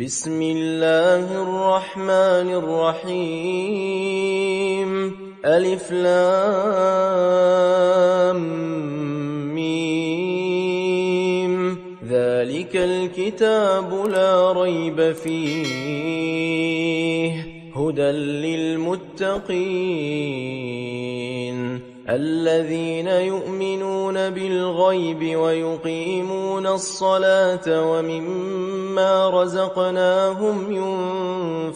بسم الله الرحمن الرحيم ألف لام ميم ذلك الكتاب لا ريب فيه هدى للمتقين الذين يؤمنون بالغيب ويقيمون الصلاة ومما رزقناهم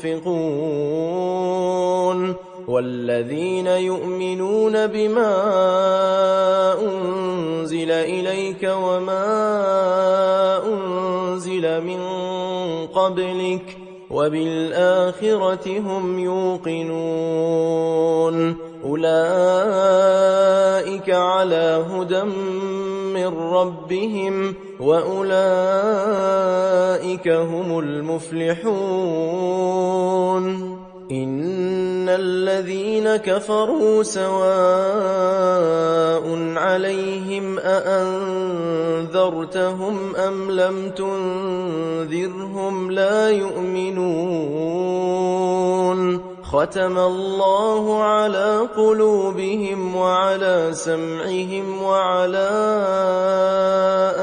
ينفقون والذين يؤمنون بما أنزل إليك وما أنزل من قبلك وبالآخرة هم يوقنون أولئك على هدى من ربهم وأولئك هم المفلحون إن الذين كفروا سواء عليهم أأنذرتهم أم لم تنذرهم لا يؤمنون ختم الله على قلوبهم وعلى سمعهم وعلى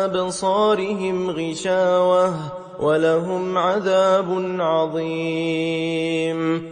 أبصارهم غشاوة ولهم عذاب عظيم